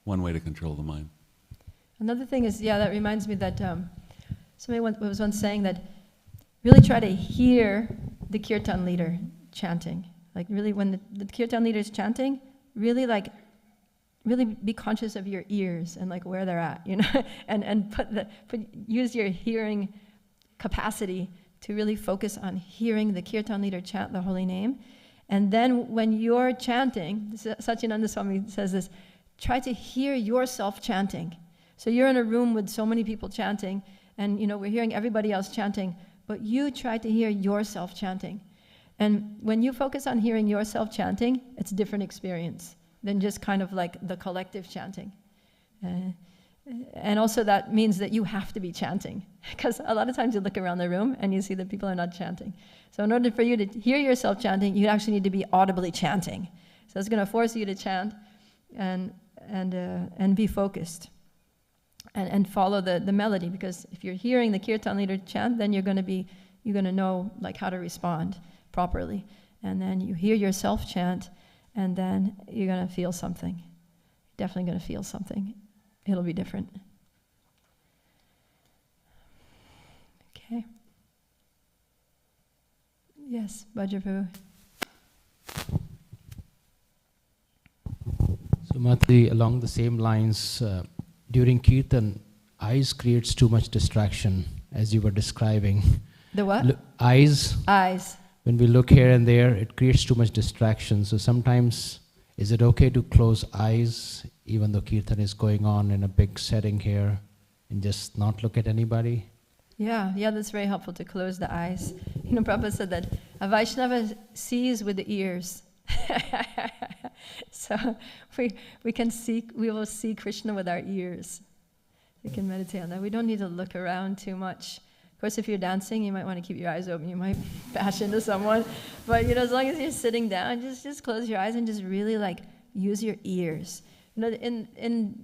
one way to control the mind. Another thing is, that reminds me that somebody was once saying that really try to hear the kirtan leader chanting. Like really, when the kirtan leader is chanting, really be conscious of your ears and like where they're at, and use your hearing capacity to really focus on hearing the kirtan leader chant the holy name. And then when you're chanting, Satyananda Swami says this, try to hear yourself chanting. So you're in a room with so many people chanting, and we're hearing everybody else chanting, but you try to hear yourself chanting. And when you focus on hearing yourself chanting, it's a different experience than just kind of like the collective chanting. And also that means that you have to be chanting, because a lot of times you look around the room and you see that people are not chanting. So in order for you to hear yourself chanting, you actually need to be audibly chanting. So it's going to force you to chant and be focused and follow the melody, because if you're hearing the kirtan leader chant, then you're going to know like how to respond properly. And then you hear yourself chant, and then you're going to feel something. Definitely going to feel something. It'll be different. Okay. Yes, Vajraprabhu. So Mataji, along the same lines, during Kirtan, eyes creates too much distraction, as you were describing. The what? Eyes. Eyes. When we look here and there, it creates too much distraction. So sometimes, is it okay to close eyes, even though Kirtan is going on in a big setting here, and just not look at anybody? Yeah, that's very helpful to close the eyes. You know, Prabhupada said that a Vaishnava sees with the ears. So we will see Krishna with our ears. We can meditate on that. We don't need to look around too much. Of course, if you're dancing, you might want to keep your eyes open. You might bash into someone. But as long as you're sitting down, just close your eyes and just really use your ears. In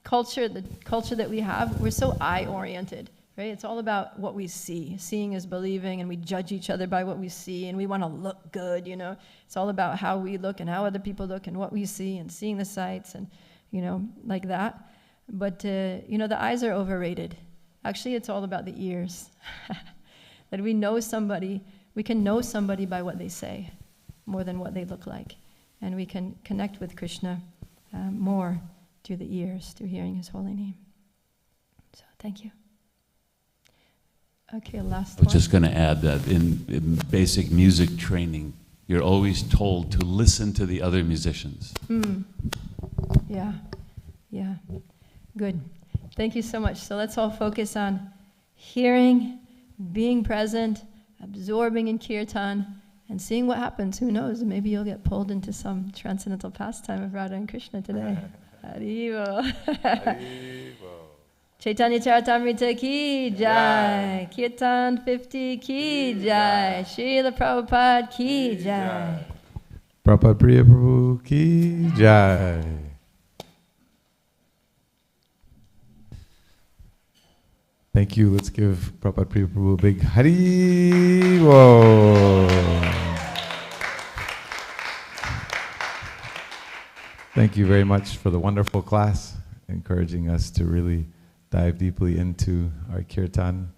culture, the culture that we have, we're so eye-oriented. Right? It's all about what we see. Seeing is believing, and we judge each other by what we see, and we want to look good, It's all about how we look and how other people look and what we see and seeing the sights and, like that. But, the eyes are overrated. Actually, it's all about the ears. That we can know somebody by what they say more than what they look like. And we can connect with Krishna more through the ears, through hearing his holy name. So, thank you. Okay, last one. I was just going to add that in basic music training, you're always told to listen to the other musicians. Yeah. Good. Thank you so much. So let's all focus on hearing, being present, absorbing in kirtan, and seeing what happens. Who knows? Maybe you'll get pulled into some transcendental pastime of Radha and Krishna today. Hare. Caitanya Caritamrita ki jai, Kirtan 50 ki jai, Srila Prabhupada ki jai. Prabhupada Priya Prabhu ki jai. Thank you. Let's give Prabhupada Priya Prabhu a big Hare Bo. Thank you very much for the wonderful class, encouraging us to really dive deeply into our kirtan.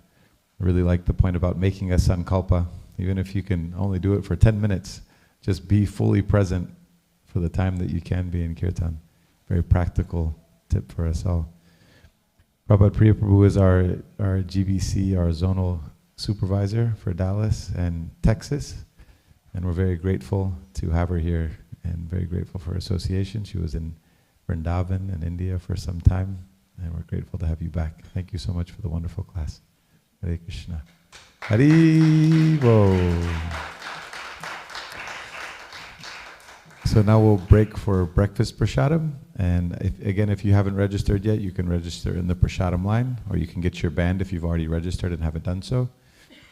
I really like the point about making a sankalpa. Even if you can only do it for 10 minutes, just be fully present for the time that you can be in kirtan. Very practical tip for us all. Prabhupada Priya Prabhu is our GBC, our zonal supervisor for Dallas and Texas. And we're very grateful to have her here and very grateful for her association. She was in Vrindavan in India for some time. And we're grateful to have you back. Thank you so much for the wonderful class. Hare Krishna. Hare Bo. So now we'll break for breakfast prasadam. And if you haven't registered yet, you can register in the prasadam line, or you can get your band if you've already registered and haven't done so.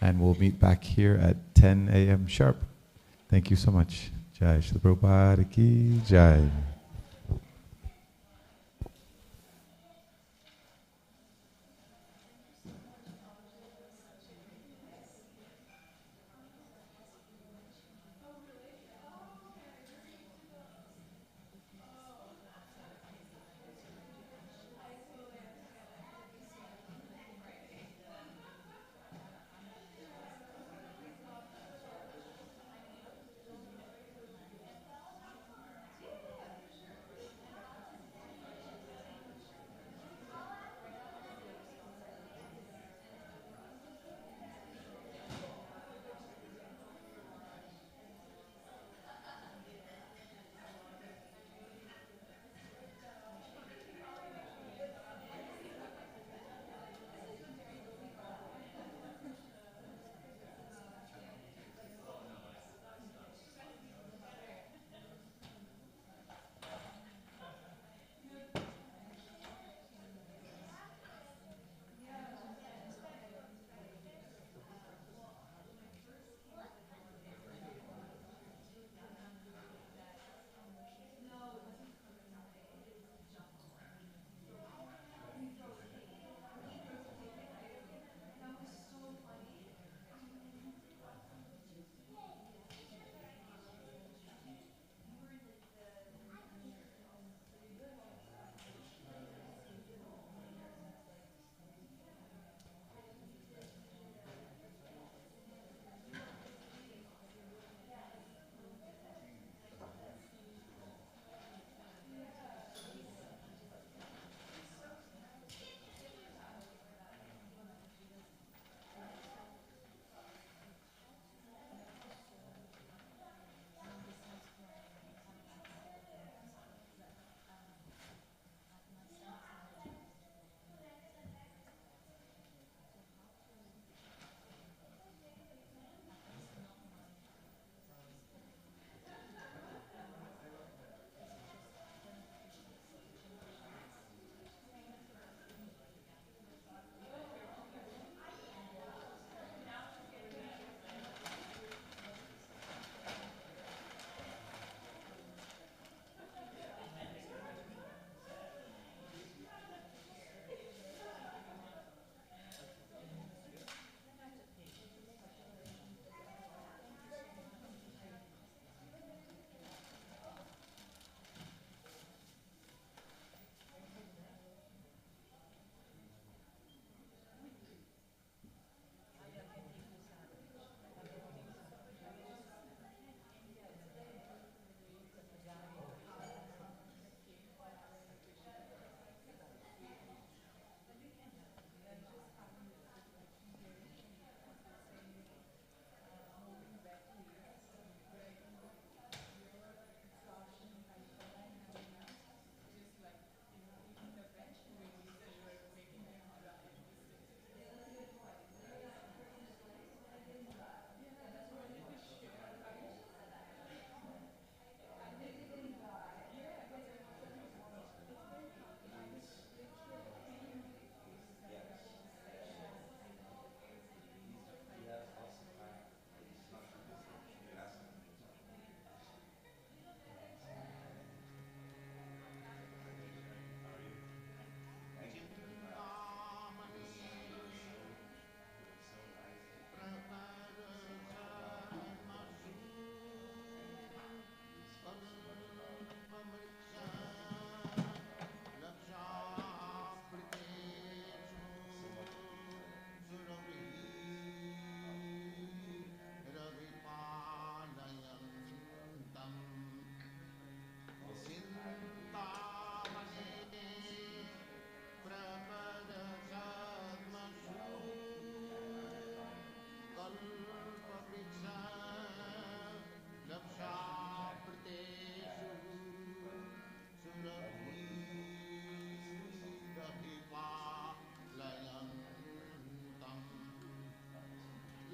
And we'll meet back here at 10 a.m. sharp. Thank you so much. Jai Shri Prabhupada ki jai.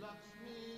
Lakshmi